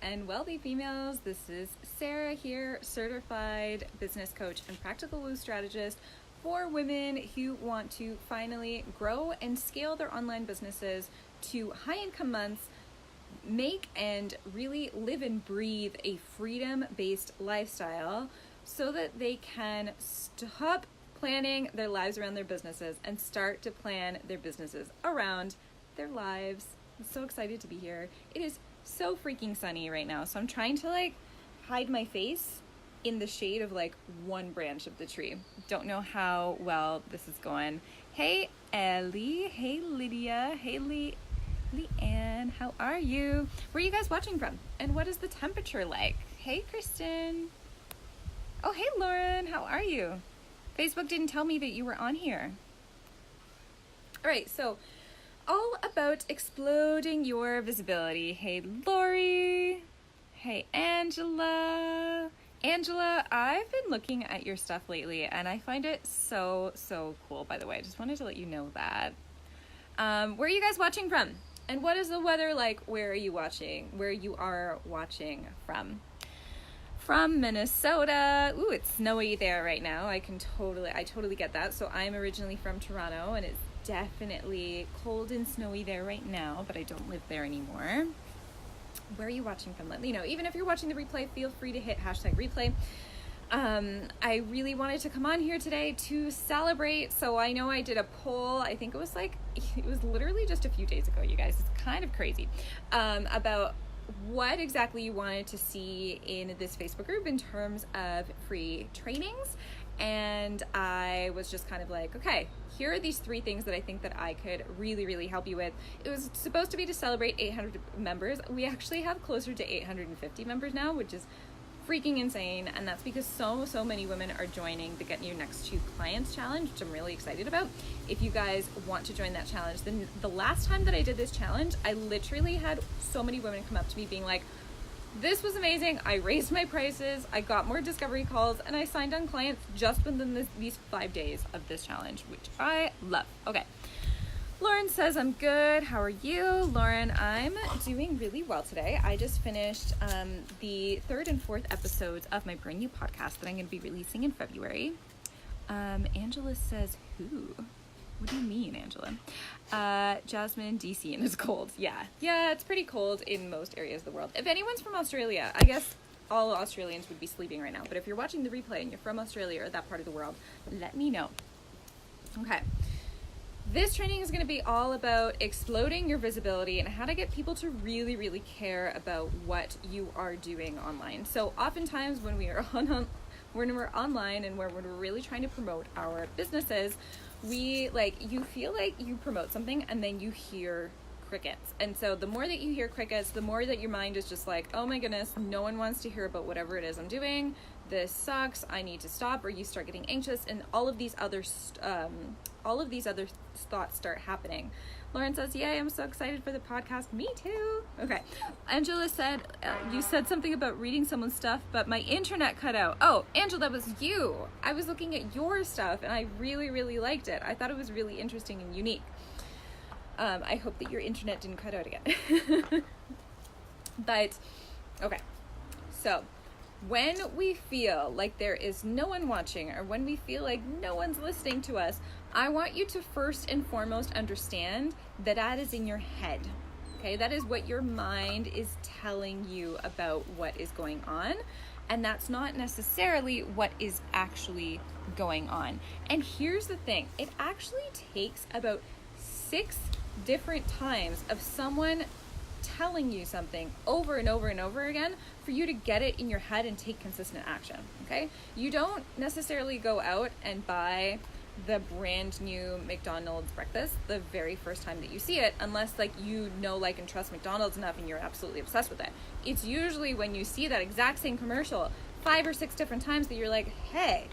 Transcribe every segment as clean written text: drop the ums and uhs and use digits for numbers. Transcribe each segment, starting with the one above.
and wealthy females. This is Sarah here, certified business coach and practical woo strategist for women who want to finally grow and scale their online businesses to high income months, make and really live and breathe a freedom-based lifestyle so that they can stop planning their lives around their businesses and start to plan their businesses around their lives. I'm so excited to be here. It is so freaking sunny right now, so I'm trying to hide my face in the shade of one branch of the tree. Don't know how well this is going. Hey Ellie, hey Lydia, hey Leanne, how are you? Where are you guys watching from? And what is the temperature like? Hey Kristen. Oh hey Lauren, how are you? Facebook didn't tell me that you were on here. All right, so all about exploding your visibility. Hey Lori. Hey Angela. Angela, I've been looking at your stuff lately and I find it so cool, by the way. I just wanted to let you know that. Where are you guys watching from? And what is the weather like? Where are you watching? Where you are watching from? From Minnesota. Ooh, it's snowy there right now. I totally get that. So I'm originally from Toronto and it's definitely cold and snowy there right now, but I don't live there anymore. Where are you watching from? Let me know. Even if you're watching the replay, feel free to hit #replay. I really wanted to come on here today to celebrate. So I know I did a poll. I think it was literally just a few days ago, you guys. It's kind of crazy. About what exactly you wanted to see in this Facebook group in terms of free trainings. And I was just kind of like, okay, here are these 3 things that I think that I could really help you with. It was supposed to be to celebrate 800 members. We actually have closer to 850 members now, which is freaking insane. And that's because so many women are joining the Get Your Next 2 Clients Challenge, which I'm really excited about. If you guys want to join that challenge, then the last time that I did this challenge, I literally had so many women come up to me being like, this was amazing. I raised my prices. I got more discovery calls and I signed on clients just within these 5 days of this challenge, which I love. Okay. Lauren says, I'm good. How are you? Lauren, I'm doing really well today. I just finished the 3rd and 4th episodes of my brand new podcast that I'm going to be releasing in February. Angela says, who? What do you mean, Angela? Jasmine, DC, and it's cold. Yeah, it's pretty cold in most areas of the world. If anyone's from Australia, I guess all Australians would be sleeping right now. But if you're watching the replay and you're from Australia or that part of the world, let me know. Okay. This training is going to be all about exploding your visibility and how to get people to really care about what you are doing online. So oftentimes when we're online and when we're really trying to promote our businesses, you feel like you promote something and then you hear crickets. And so the more that you hear crickets, the more that your mind is just like, oh my goodness, no one wants to hear about whatever it is I'm doing. This sucks. I need to stop. Or you start getting anxious and all of these other thoughts start happening. Lauren says, yay, I'm so excited for the podcast. Me too. Okay. Angela said, you said something about reading someone's stuff, but my internet cut out. Oh, Angela, that was you. I was looking at your stuff and I really liked it. I thought it was really interesting and unique. I hope that your internet didn't cut out again. But, okay. So, when we feel like there is no one watching or when we feel like no one's listening to us, I want you to first and foremost understand that is in your head. Okay, that is what your mind is telling you about what is going on. And that's not necessarily what is actually going on. And here's the thing. It actually takes about 6 different times of someone telling you something over and over again for you to get it in your head and take consistent action. Okay? You don't necessarily go out and buy the brand new McDonald's breakfast the very first time that you see it, unless you know, like, and trust McDonald's enough and you're absolutely obsessed with it. It's usually when you see that exact same commercial 5 or 6 different times that you're like, hey,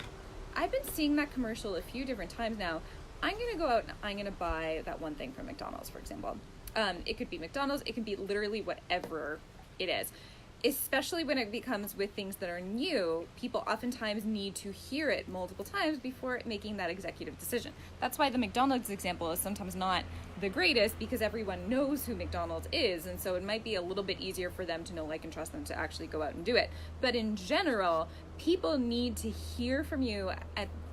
I've been seeing that commercial a few different times now. I'm going to go out and I'm going to buy that one thing from McDonald's, for example. It could be McDonald's. It can be literally whatever it is. especially when it becomes with things that are new, people oftentimes need to hear it multiple times before making that executive decision. That's why the McDonald's example is sometimes not the greatest, because everyone knows who McDonald's is, and so it might be a little bit easier for them to know, like, and trust them to actually go out and do it. But in general, people need to hear from you,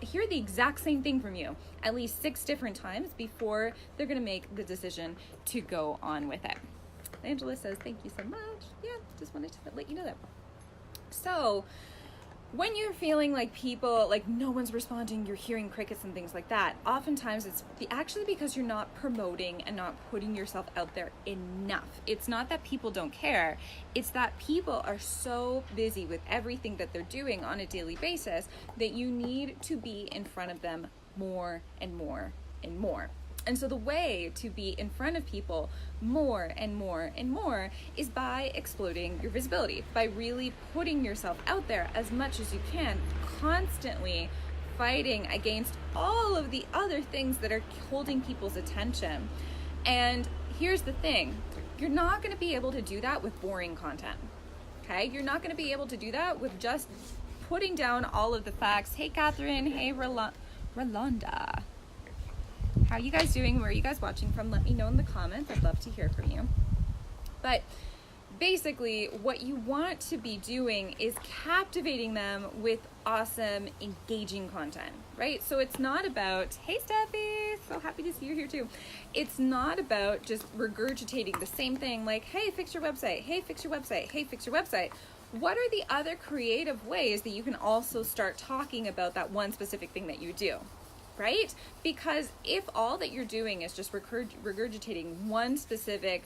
hear the exact same thing from you at least 6 different times before they're going to make the decision to go on with it. Angela says, thank you so much. Yeah, just wanted to let you know that. So when you're feeling like people, like no one's responding, you're hearing crickets and things like that, oftentimes it's actually because you're not promoting and not putting yourself out there enough. It's not that people don't care. It's that people are so busy with everything that they're doing on a daily basis that you need to be in front of them more and more and more. And so the way to be in front of people more and more and more is by exploding your visibility, by really putting yourself out there as much as you can, constantly fighting against all of the other things that are holding people's attention. And here's the thing, you're not going to be able to do that with boring content, okay? You're not going to be able to do that with just putting down all of the facts. Hey, Catherine. Hey, Rolanda. How are you guys doing? Where are you guys watching from? Let me know in the comments. I'd love to hear from you. But basically, what you want to be doing is captivating them with awesome, engaging content, right? So it's not about, hey, Steffi, so happy to see you here too. It's not about just regurgitating the same thing like, hey, fix your website, hey, fix your website, hey, fix your website. What are the other creative ways that you can also start talking about that one specific thing that you do? Right? Because if all that you're doing is just regurgitating one specific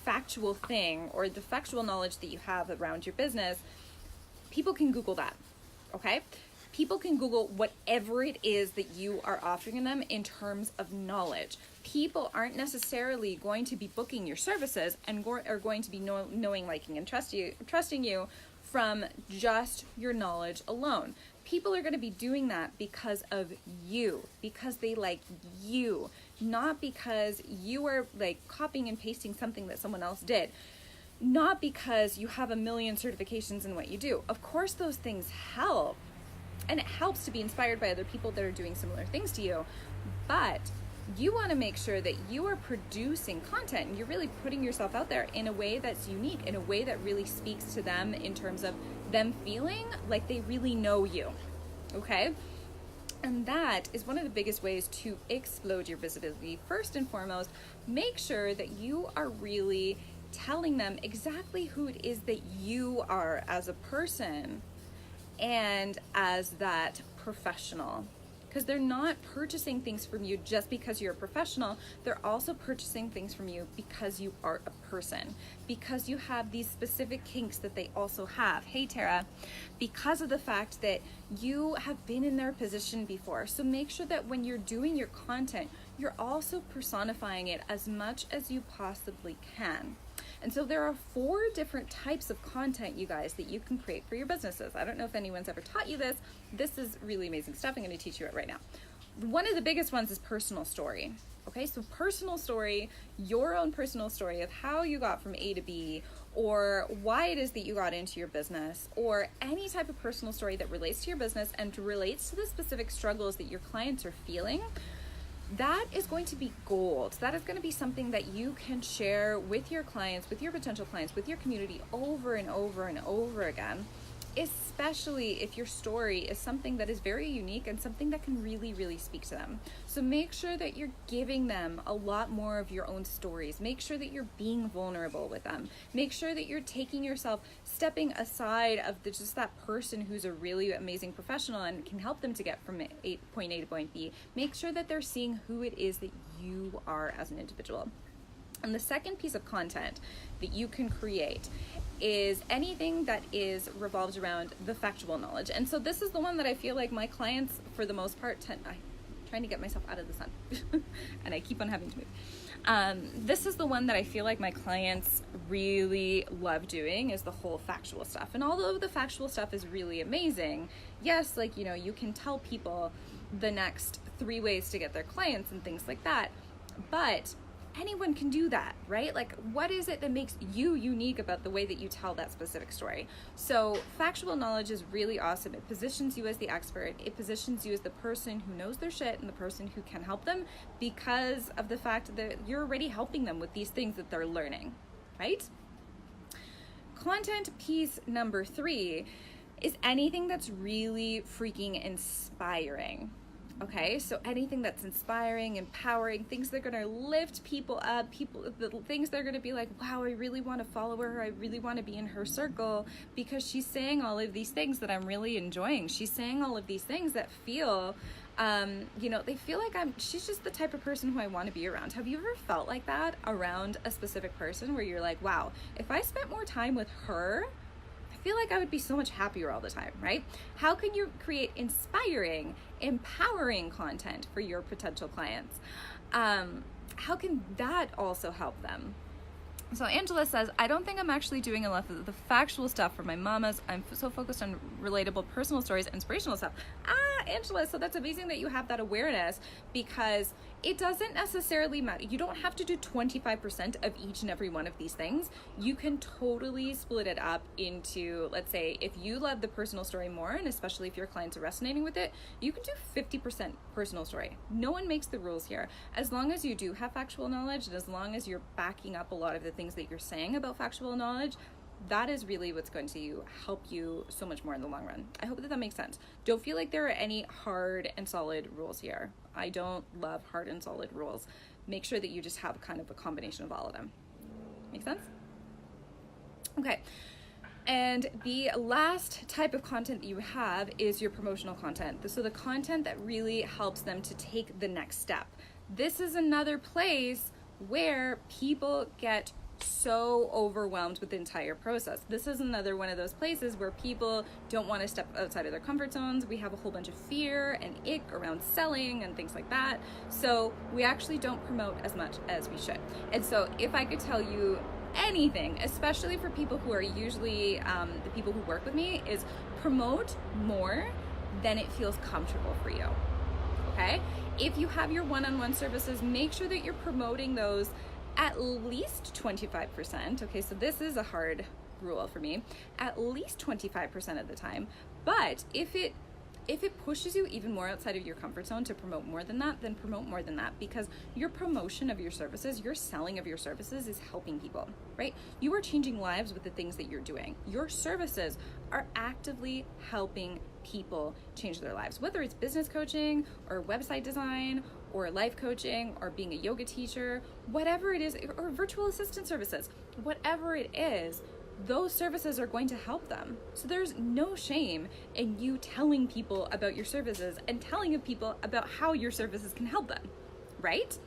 factual thing or the factual knowledge that you have around your business, people can Google that, okay? People can Google whatever it is that you are offering them in terms of knowledge. People aren't necessarily going to be booking your services and are going to be knowing, liking, and trusting you from just your knowledge alone. People are going to be doing that because of you, because they like you, not because you are like copying and pasting something that someone else did, not because you have a million certifications in what you do. Of course, those things help, and it helps to be inspired by other people that are doing similar things to you, but you want to make sure that you are producing content and you're really putting yourself out there in a way that's unique, in a way that really speaks to them in terms of them feeling like they really know you, okay? And that is one of the biggest ways to explode your visibility. First and foremost, make sure that you are really telling them exactly who it is that you are as a person and as that professional. Because they're not purchasing things from you just because you're a professional. They're also purchasing things from you because you are a person, because you have these specific kinks that they also have. Hey, Tara, because of the fact that you have been in their position before. So make sure that when you're doing your content, you're also personifying it as much as you possibly can. And so there are 4 different types of content, you guys, that you can create for your businesses. I don't know if anyone's ever taught you this. This is really amazing stuff. I'm going to teach you it right now. One of the biggest ones is personal story. Okay, so personal story, your own personal story of how you got from A to B, or why it is that you got into your business, or any type of personal story that relates to your business and relates to the specific struggles that your clients are feeling. That is going to be gold. That is going to be something that you can share with your clients, with your potential clients, with your community over and over and over again, especially if your story is something that is very unique and something that can really, really speak to them. So make sure that you're giving them a lot more of your own stories. Make sure that you're being vulnerable with them. Make sure that you're taking yourself, stepping aside of just that person who's a really amazing professional and can help them to get from point A to point B. Make sure that they're seeing who it is that you are as an individual. And the second piece of content that you can create is anything that is revolves around the factual knowledge. And so this is the one that I feel like my clients, for the most part, I'm trying to get myself out of the sun and I keep on having to move. This is the one that I feel like my clients really love doing, is the whole factual stuff. And although the factual stuff is really amazing, yes, like, you can tell people the next 3 ways to get their clients and things like that, but anyone can do that, right? Like, what is it that makes you unique about the way that you tell that specific story? So factual knowledge is really awesome. It positions you as the expert. It positions you as the person who knows their shit and the person who can help them because of the fact that you're already helping them with these things that they're learning, right? Content piece number 3 is anything that's really freaking inspiring. Okay, so anything that's inspiring, empowering, things that are going to lift people up, the things that are going to be like, wow, I really want to follow her. I really want to be in her circle because she's saying all of these things that I'm really enjoying. She's saying all of these things that feel, they feel like she's just the type of person who I want to be around. Have you ever felt like that around a specific person where you're like, wow, if I spent more time with her, I feel like I would be so much happier all the time, right? How can you create inspiring, empowering content for your potential clients? How can that also help them? So Angela says, I don't think I'm actually doing enough of the factual stuff for my mamas. I'm so focused on relatable personal stories, inspirational stuff. Angela, so that's amazing that you have that awareness, because it doesn't necessarily matter. You don't have to do 25% of each and every one of these things. You can totally split it up into, let's say, if you love the personal story more, and especially if your clients are resonating with it, you can do 50% personal story. No one makes the rules here. As long as you do have factual knowledge, and as long as you're backing up a lot of the things that you're saying about factual knowledge, that is really what's going to help you so much more in the long run. I hope that makes sense. Don't feel like there are any hard and solid rules here. I don't love hard and solid rules. Make sure that you just have kind of a combination of all of them. Make sense? Okay. And the last type of content that you have is your promotional content. So the content that really helps them to take the next step. This is another place where people get so overwhelmed with the entire process. This is another one of those places where people don't want to step outside of their comfort zones. We have a whole bunch of fear and ick around selling and things like that. So we actually don't promote as much as we should. And so if I could tell you anything, especially for people who are usually the people who work with me, is promote more than it feels comfortable for you. Okay? If you have your one-on-one services, make sure that you're promoting those at least 25%. Okay, so this is a hard rule for me. At least 25% of the time. But if it pushes you even more outside of your comfort zone to promote more than that, then promote more than that, because your promotion of your services, your selling of your services is helping people, right? You are changing lives with the things that you're doing. Your services are actively helping people change their lives, whether it's business coaching or website design or life coaching or being a yoga teacher, whatever it is, or virtual assistant services, whatever it is, those services are going to help them. So there's no shame in you telling people about your services and telling people about how your services can help them, right?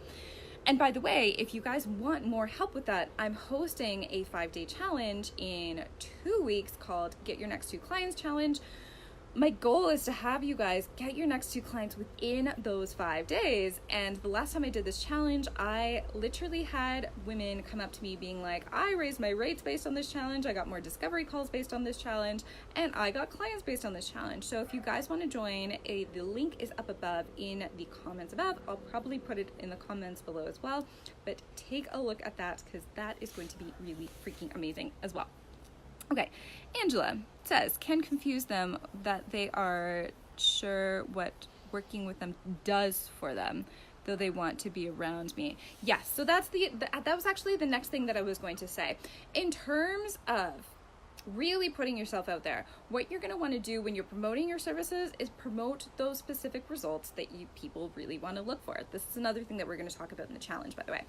And by the way, if you guys want more help with that, I'm hosting a 5-day challenge in 2 weeks called Get Your Next 2 Clients Challenge. My goal is to have you guys get your next 2 clients within those 5 days. And the last time I did this challenge, I literally had women come up to me being like, I raised my rates based on this challenge, I got more discovery calls based on this challenge, and I got clients based on this challenge. So if you guys want to join, the link is up above in the comments above. I'll probably put it in the comments below as well, but take a look at that because that is going to be really freaking amazing as well. Okay, Angela says, can confuse them that they are sure what working with them does for them, though they want to be around me. Yes, so that was actually the next thing that I was going to say. In terms of really putting yourself out there, what you're going to want to do when you're promoting your services is promote those specific results that people really want to look for. This is another thing that we're going to talk about in the challenge, by the way.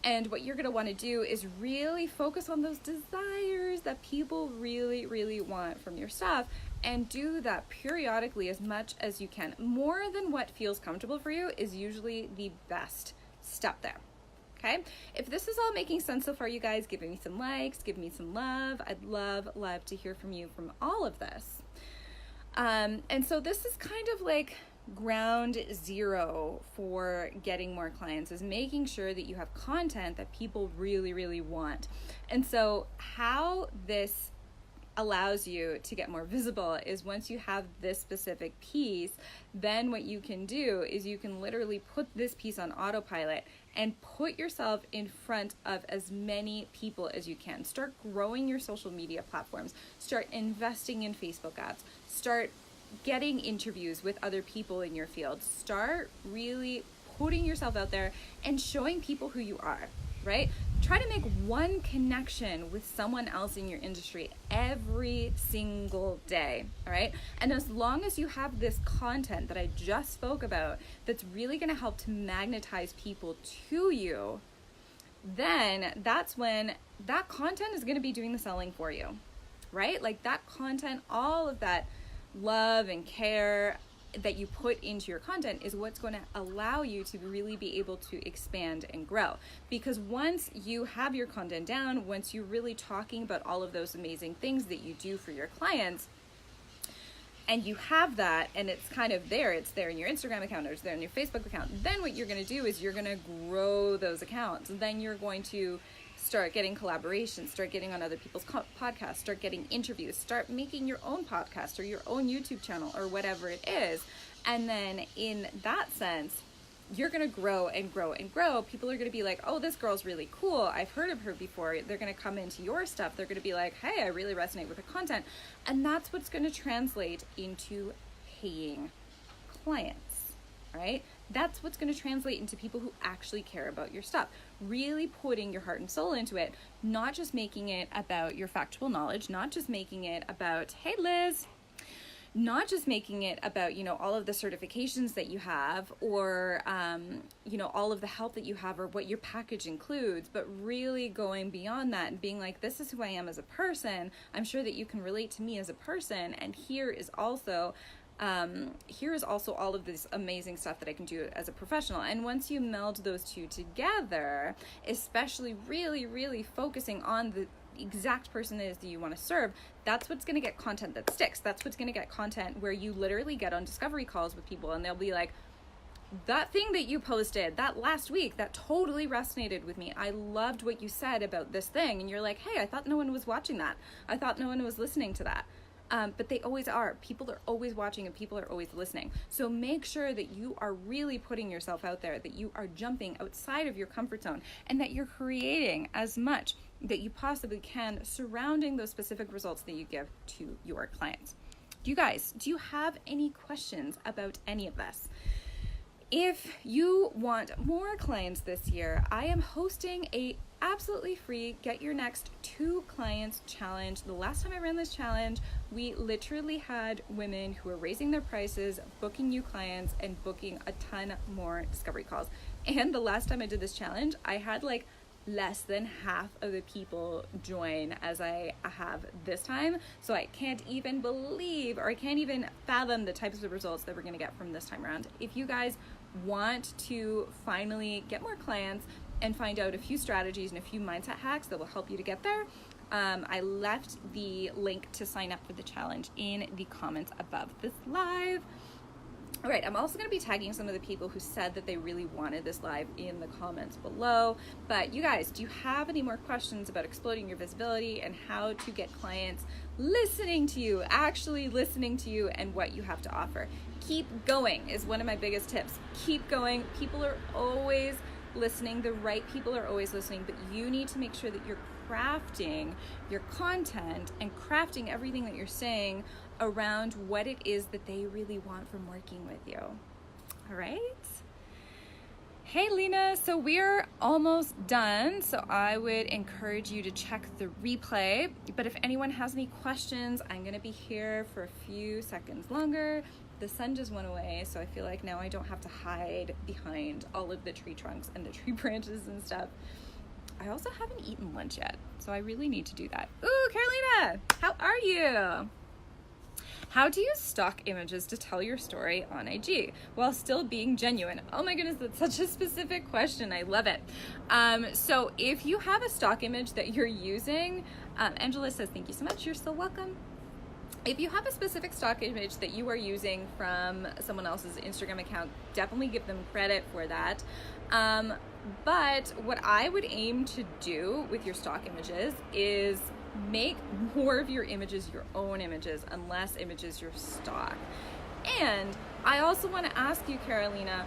And what you're going to want to do is really focus on those desires that people really, really want from your stuff, and do that periodically as much as you can. More than what feels comfortable for you is usually the best step there. Okay, if this is all making sense so far, you guys, give me some likes, give me some love. I'd love to hear from you from all of this. And so this is kind of like ground zero for getting more clients, is making sure that you have content that people really, really want. And so how this allows you to get more visible is once you have this specific piece, then what you can do is you can literally put this piece on autopilot and put yourself in front of as many people as you can. Start growing your social media platforms. Start investing in Facebook ads. Start getting interviews with other people in your field. Start really putting yourself out there and showing people who you are, right? Try to make one connection with someone else in your industry every single day, all right? And as long as you have this content that I just spoke about that's really going to help to magnetize people to you, then that's when that content is going to be doing the selling for you, right? Like that content, all of that love and care that you put into your content is what's going to allow you to really be able to expand and grow. Because once you have your content down, once you're really talking about all of those amazing things that you do for your clients, and you have that and it's kind of there, it's there in your Instagram account or it's there in your Facebook account, then what you're going to do is you're going to grow those accounts. And then you're going to start getting collaborations, start getting on other people's podcasts, start getting interviews, start making your own podcast or your own YouTube channel or whatever it is. And then in that sense, you're going to grow and grow and grow. People are going to be like, oh, this girl's really cool. I've heard of her before. They're going to come into your stuff. They're going to be like, hey, I really resonate with the content. And that's what's going to translate into paying clients, right? That's what's going to translate into people who actually care about your stuff. Really putting your heart and soul into it, not just making it about your factual knowledge, not just making it about, hey, Liz, not just making it about, all of the certifications that you have or, all of the help that you have or what your package includes, but really going beyond that and being like, this is who I am as a person. I'm sure that you can relate to me as a person. And here is also all of this amazing stuff that I can do as a professional. And once you meld those two together, especially really, really focusing on the exact person it is that you want to serve, that's what's going to get content that sticks. That's what's going to get content where you literally get on discovery calls with people and they'll be like, that thing that you posted that last week, that totally resonated with me. I loved what you said about this thing. And you're like, hey, I thought no one was watching that. I thought no one was listening to that. But they always are. People are always watching and people are always listening. So make sure that you are really putting yourself out there, that you are jumping outside of your comfort zone, and that you're creating as much that you possibly can surrounding those specific results that you give to your clients. Do you have any questions about any of this? If you want more clients this year, I am hosting a absolutely free Get Your Next 2 Clients challenge. The last time I ran this challenge, we literally had women who were raising their prices, booking new clients, and booking a ton more discovery calls. And the last time I did this challenge, I had like less than half of the people join as I have this time. So I can't even believe, or I can't even fathom the types of results that we're going to get from this time around. If you guys want to finally get more clients and find out a few strategies and a few mindset hacks that will help you to get there, I left the link to sign up for the challenge in the comments above this live. All right, I'm also going to be tagging some of the people who said that they really wanted this live in the comments below. But you guys, do you have any more questions about exploding your visibility and how to get clients listening to you, actually listening to you and what you have to offer? Keep going is one of my biggest tips. Keep going. People are always listening. The right people are always listening, but you need to make sure that you're crafting your content and crafting everything that you're saying around what it is that they really want from working with you. All right. Hey, Lena. So we're almost done. So I would encourage you to check the replay. But if anyone has any questions, I'm going to be here for a few seconds longer. The sun just went away, so I feel like now I don't have to hide behind all of the tree trunks and the tree branches and stuff. I also haven't eaten lunch yet, so I really need to do that. Ooh, Carolina, how are you? How do you stock images to tell your story on IG while still being genuine? Oh my goodness, that's such a specific question. I love it. So if you have a stock image that you're using, Angela says, thank you so much. You're so welcome. If you have a specific stock image that you are using from someone else's Instagram account, definitely give them credit for that. But what I would aim to do with your stock images is make more of your images your own images and less images your stock. And I also want to ask you, Carolina,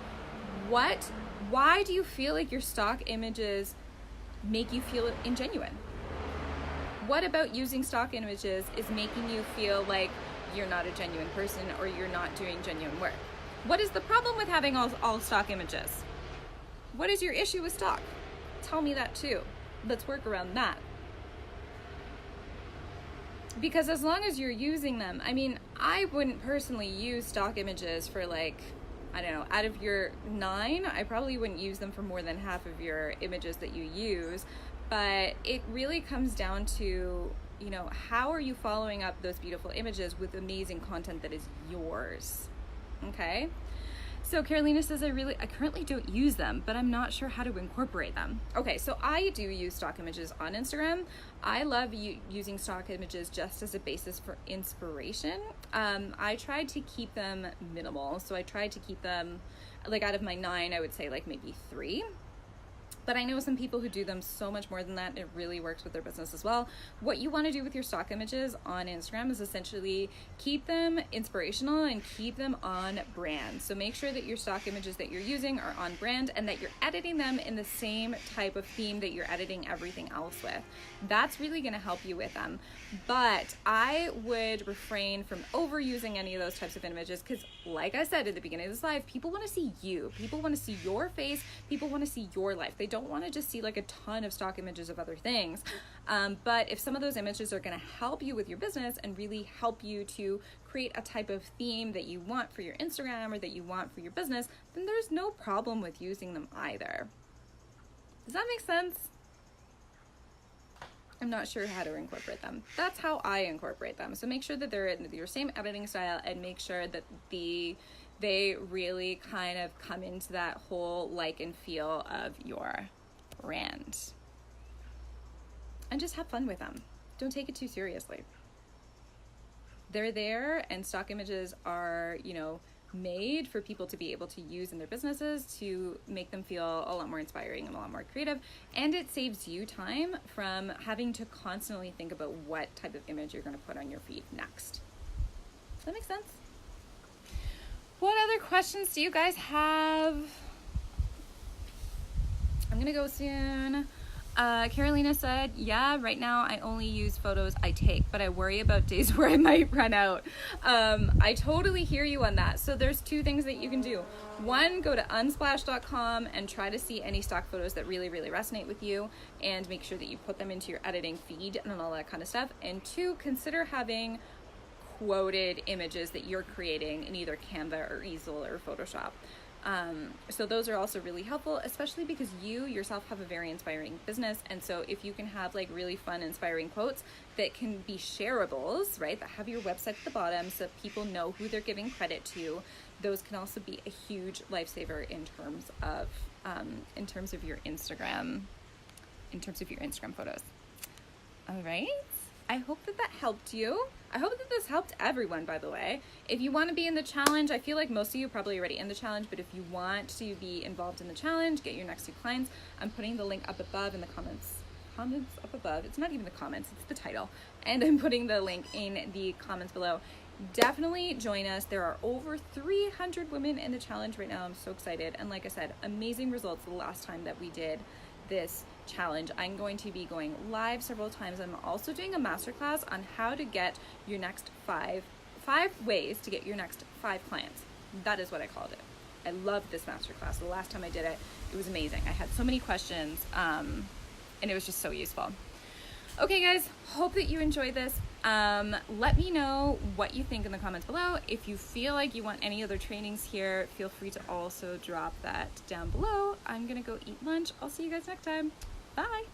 why do you feel like your stock images make you feel ingenuine? What about using stock images is making you feel like you're not a genuine person or you're not doing genuine work? What is the problem with having all stock images? What is your issue with stock? Tell me that too. Let's work around that. Because as long as you're using them, I mean, I wouldn't personally use stock images for like, I don't know, out of your 9, I probably wouldn't use them for more than half of your images that you use. But it really comes down to, you know, how are you following up those beautiful images with amazing content that is yours? Okay? So Carolina says, I currently don't use them, but I'm not sure how to incorporate them. Okay, so I do use stock images on Instagram. I love using stock images just as a basis for inspiration. I tried to keep them minimal. So I tried to keep them, like out of my 9, I would say like maybe 3. But I know some people who do them so much more than that. It really works with their business as well. What you want to do with your stock images on Instagram is essentially keep them inspirational and keep them on brand. So make sure that your stock images that you're using are on brand and that you're editing them in the same type of theme that you're editing everything else with. That's really going to help you with them. But I would refrain from overusing any of those types of images because, like I said at the beginning of this live, people want to see you. People want to see your face. People want to see your life. They don't want to just see like a ton of stock images of other things. But if some of those images are going to help you with your business and really help you to create a type of theme that you want for your Instagram or that you want for your business, then there's no problem with using them either. Does that make sense? I'm not sure how to incorporate them. That's how I incorporate them. So make sure that they're in your same editing style and make sure that they really kind of come into that whole like and feel of your brand. And just have fun with them. Don't take it too seriously. They're there, and stock images are, you know, made for people to be able to use in their businesses to make them feel a lot more inspiring and a lot more creative. And it saves you time from having to constantly think about what type of image you're going to put on your feed next. Does that make sense? What other questions do you guys have? I'm going to go soon. Carolina said, yeah, right now I only use photos I take, but I worry about days where I might run out. I totally hear you on that. So there's 2 things that you can do. 1, go to unsplash.com and try to see any stock photos that really, really resonate with you and make sure that you put them into your editing feed and all that kind of stuff. And 2, consider having quoted images that you're creating in either Canva or Easel or Photoshop. So those are also really helpful, especially because you yourself have a very inspiring business. And so if you can have like really fun, inspiring quotes that can be shareables, right, that have your website at the bottom so people know who they're giving credit to, those can also be a huge lifesaver in terms of your Instagram photos. All right. I hope that helped you. I hope that this helped everyone, by the way. If you want to be in the challenge, I feel like most of you are probably already in the challenge, but if you want to be involved in the challenge, get your next 2 clients, I'm putting the link up above in the comments up above. It's not even the comments, it's the title. And I'm putting the link in the comments below. Definitely join us. There are over 300 women in the challenge right now. I'm so excited. And like I said, amazing results the last time that we did this challenge. I'm going to be going live several times. I'm also doing a masterclass on how to get your next 5 ways to get your next 5 clients. That is what I called it. I loved this masterclass. The last time I did it, it was amazing. I had so many questions, and it was just so useful. Okay, guys, hope that you enjoyed this. Let me know what you think in the comments below. If you feel like you want any other trainings here, feel free to also drop that down below. I'm gonna go eat lunch. I'll see you guys next time. Bye.